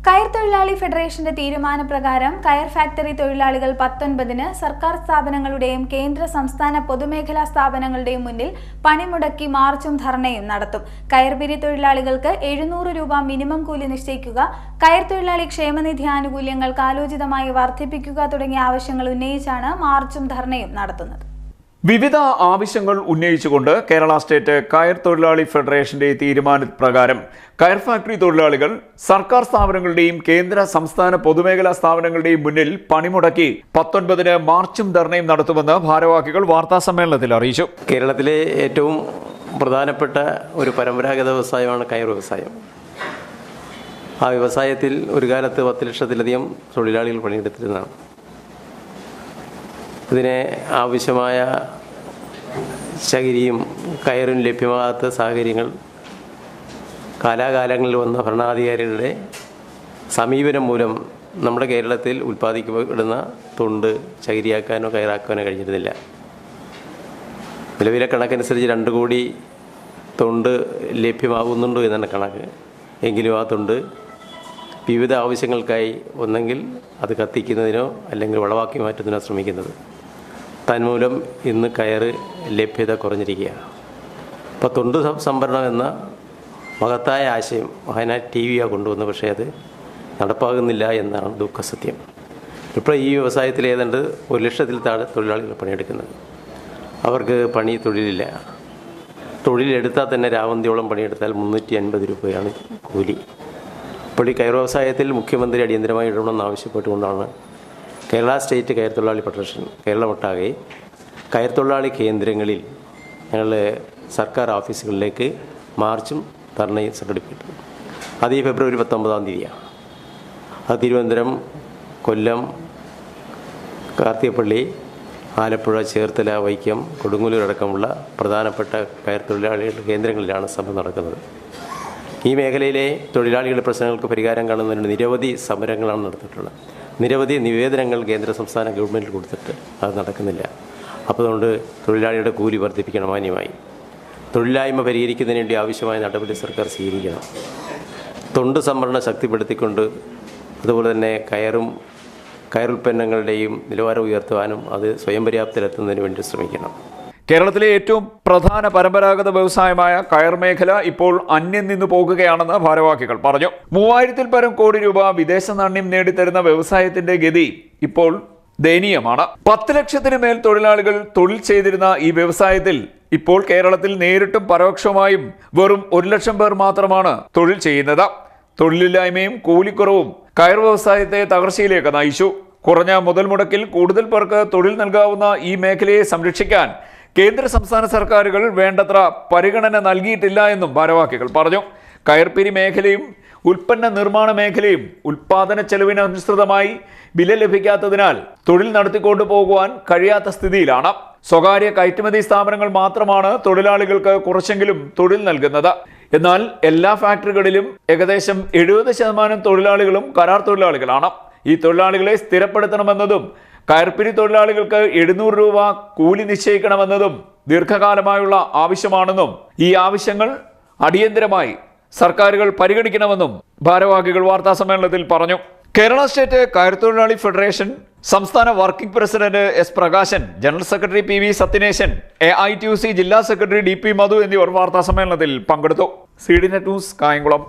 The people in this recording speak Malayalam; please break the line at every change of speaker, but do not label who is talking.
കയർ തൊഴിലാളി ഫെഡറേഷന്റെ തീരുമാനപ്രകാരം കയർ ഫാക്ടറി തൊഴിലാളികൾ 19-ന് സർക്കാർ സ്ഥാപനങ്ങളുടെയും കേന്ദ്ര സംസ്ഥാന പൊതുമേഖലാ സ്ഥാപനങ്ങളുടെയും മുന്നിൽ പണിമുടക്കി മാർച്ചും ധർണയും നടത്തും. കയർപിരി തൊഴിലാളികൾക്ക് 700 രൂപ മിനിമം കൂലി നിശ്ചയിക്കുക, കയർ തൊഴിലാളി ക്ഷേമനിധി ആനുകൂല്യങ്ങൾ കാലോചിതമായി വർദ്ധിപ്പിക്കുക തുടങ്ങിയ ആവശ്യങ്ങൾ ഉന്നയിച്ചാണ് മാർച്ചും ധർണയും നടത്തുന്നത്.
വിവിധ ആവശ്യങ്ങൾ ഉന്നയിച്ചുകൊണ്ട് കേരള സ്റ്റേറ്റ് കയർ തൊഴിലാളി ഫെഡറേഷന്റെ തീരുമാനപ്രകാരം കയർ ഫാക്ടറി തൊഴിലാളികൾ സർക്കാർ സ്ഥാപനങ്ങളുടെയും കേന്ദ്ര സംസ്ഥാന പൊതുമേഖലാ സ്ഥാപനങ്ങളുടെയും മുന്നിൽ പണിമുടക്കി 19-ന് മാർച്ചും ധർണയും നടത്തുമെന്ന് ഭാരവാഹികൾ വാർത്താസമ്മേളനത്തിൽ അറിയിച്ചു.
കേരളത്തിലെ ഏറ്റവും പ്രധാനപ്പെട്ട ഒരു പരമ്പരാഗത വ്യവസായമാണ് കയർ വ്യവസായം. ആ വ്യവസായത്തിൽ ഒരു കാലത്ത് 10 ലക്ഷത്തിലധികം തൊഴിലാളികൾ പണിയെടുത്തിരുന്നതാണ്. ഇതിന് ആവശ്യമായ ചകിരിയും കയറും ലഭ്യമാകാത്ത സാഹചര്യങ്ങൾ കാലാകാലങ്ങളിൽ വന്ന ഭരണാധികാരികളുടെ സമീപനം മൂലം നമ്മുടെ കേരളത്തിൽ ഉൽപ്പാദിക്കപ്പെടുന്ന തൊണ്ട് ചകിരിയാക്കാനോ കയറാക്കാനോ കഴിഞ്ഞിരുന്നില്ല. നിലവിലെ കണക്കനുസരിച്ച് 2 കോടി തൊണ്ട് ലഭ്യമാകുന്നുണ്ടോ എന്നാണ് കണക്ക്. എങ്കിലും ആ തൊണ്ട് വിവിധ ആവശ്യങ്ങൾക്കായി ഒന്നെങ്കിൽ അത് കത്തിക്കുന്നതിനോ അല്ലെങ്കിൽ വളവാക്കി മാറ്റുന്നതിനോ ശ്രമിക്കുന്നത്. തന്മൂലം ഇന്ന് കയർ ലഭ്യത കുറഞ്ഞിരിക്കുകയാണ്. അപ്പോൾ തൊണ്ട് സംഭരണം എന്ന മഹത്തായ ആശയം മഹാനായ TV കൊണ്ടുവന്നു. പക്ഷേ അത് നടപ്പാകുന്നില്ല എന്നാണ് ദുഃഖസത്യം. ഇപ്പോൾ ഈ വ്യവസായത്തിൽ ഏതാണ്ട് 1 ലക്ഷത്തിൽ താഴെ തൊഴിലാളികൾ പണിയെടുക്കുന്നത്. അവർക്ക് തൊഴിലില്ല. തൊഴിലെടുത്താൽ തന്നെ രാവന്തിയോളം പണിയെടുത്താൽ 350 രൂപയാണ് കൂലി. ഇപ്പോൾ ഈ കയർ വ്യവസായത്തിൽ മുഖ്യമന്ത്രി അടിയന്തരമായി ഇടപെടണമെന്ന് ആവശ്യപ്പെട്ടുകൊണ്ടാണ് കേരള സ്റ്റേറ്റ് കയർ തൊഴിലാളി ഫെഡറേഷൻ കേരളമൊട്ടാകെ കയർ തൊഴിലാളി കേന്ദ്രങ്ങളിൽ ഞങ്ങൾ സർക്കാർ ഓഫീസുകളിലേക്ക് മാർച്ചും ധർണയും സംഘടിപ്പിച്ചു. അത് ഈ ഫെബ്രുവരി 19-ാം തീയതിയാണ്. അത് തിരുവനന്തപുരം, കൊല്ലം, കാർത്തികപ്പള്ളി, ആലപ്പുഴ, ചേർത്തല, വൈക്കം, കൊടുങ്ങല്ലൂർ അടക്കമുള്ള പ്രധാനപ്പെട്ട കയർ തൊഴിലാളികളുടെ കേന്ദ്രങ്ങളിലാണ് സമരം നടക്കുന്നത്. ഈ മേഖലയിലെ തൊഴിലാളികളുടെ പ്രശ്നങ്ങൾക്ക് പരിഹാരം കാണുന്നതിന് നിരവധി സമരങ്ങളാണ് നടത്തിയിട്ടുള്ളത്. നിരവധി നിവേദനങ്ങൾ കേന്ദ്ര സംസ്ഥാന ഗവൺമെൻറ്റിൽ കൊടുത്തിട്ട് അത് നടക്കുന്നില്ല. അപ്പോൾ അതുകൊണ്ട് തൊഴിലാളിയുടെ കൂലി വർദ്ധിപ്പിക്കണം, മാന്യമായി തൊഴിലില്ലായ്മ പരിഹരിക്കുന്നതിന് വേണ്ടി ആവശ്യമായ നടപടി സർക്കാർ സ്വീകരിക്കണം. തൊണ്ട് സംഭരണം ശക്തിപ്പെടുത്തിക്കൊണ്ട് അതുപോലെ തന്നെ കയറുൽപ്പന്നങ്ങളുടെയും നിലവാരം ഉയർത്തുവാനും അത് സ്വയം പര്യാപ്തത്തിലെത്തുന്നതിന് വേണ്ടി ശ്രമിക്കണം.
കേരളത്തിലെ ഏറ്റവും പ്രധാന പരമ്പരാഗത വ്യവസായമായ കയർ മേഖല ഇപ്പോൾ അന്യം നിന്നു പോകുകയാണെന്ന് ഭാരവാഹികൾ പറഞ്ഞു. 3000-ൽ പരം കോടി രൂപ വിദേശ നാണ്യം നേടിത്തരുന്ന വ്യവസായത്തിന്റെ ഗതി ഇപ്പോൾ ദയനീയമാണ്. 10 ലക്ഷത്തിന് മേൽ തൊഴിലാളികൾ തൊഴിൽ ചെയ്തിരുന്ന ഈ വ്യവസായത്തിൽ ഇപ്പോൾ കേരളത്തിൽ നേരിട്ടും പരോക്ഷമായും വെറും 1 ലക്ഷം പേർ മാത്രമാണ് തൊഴിൽ ചെയ്യുന്നത്. തൊഴിലില്ലായ്മയും കൂലിക്കുറവും കയർ വ്യവസായത്തെ തകർച്ചയിലേക്ക് നയിച്ചു. കുറഞ്ഞ മുതൽ മുടക്കിൽ കൂടുതൽ പേർക്ക് തൊഴിൽ നൽകാവുന്ന ഈ മേഖലയെ സംരക്ഷിക്കാൻ കേന്ദ്ര സംസ്ഥാന സർക്കാരുകൾ വേണ്ടത്ര പരിഗണന നൽകിയിട്ടില്ല എന്നും ഭാരവാഹികൾ പറഞ്ഞു. കയർപിരി മേഖലയും ഉൽപ്പന്ന നിർമ്മാണ മേഖലയും ഉൽപാദന ചെലവിനനുസൃതമായി വില ലഭിക്കാത്തതിനാൽ തൊഴിൽ നടത്തിക്കൊണ്ടു പോകുവാൻ കഴിയാത്ത സ്ഥിതിയിലാണ്. സ്വകാര്യ കയറ്റുമതി സ്ഥാപനങ്ങൾ മാത്രമാണ് തൊഴിലാളികൾക്ക് കുറച്ചെങ്കിലും തൊഴിൽ നൽകുന്നത്. എന്നാൽ എല്ലാ ഫാക്ടറികളിലും ഏകദേശം 70% തൊഴിലാളികളും കരാർ തൊഴിലാളികളാണ്. ഈ തൊഴിലാളികളെ സ്ഥിരപ്പെടുത്തണമെന്നതും കയർപിരി തൊഴിലാളികൾക്ക് 700 രൂപ കൂലി നിശ്ചയിക്കണമെന്നതും ദീർഘകാലമായുള്ള ആവശ്യമാണെന്നും ഈ ആവശ്യങ്ങൾ അടിയന്തരമായി സർക്കാരുകൾ പരിഗണിക്കണമെന്നും ഭാരവാഹികൾ വാർത്താസമ്മേളനത്തിൽ പറഞ്ഞു. കേരള സ്റ്റേറ്റ് കയർ തൊഴിലാളി ഫെഡറേഷൻ സംസ്ഥാന working president S. Prakashan, general secretary PV Sathyaneshan, AITUC ജില്ലാ സെക്രട്ടറി DP മധു എന്നിവർ വാർത്താസമ്മേളനത്തിൽ പങ്കെടുത്തു. CDNet news, Kayamkulam.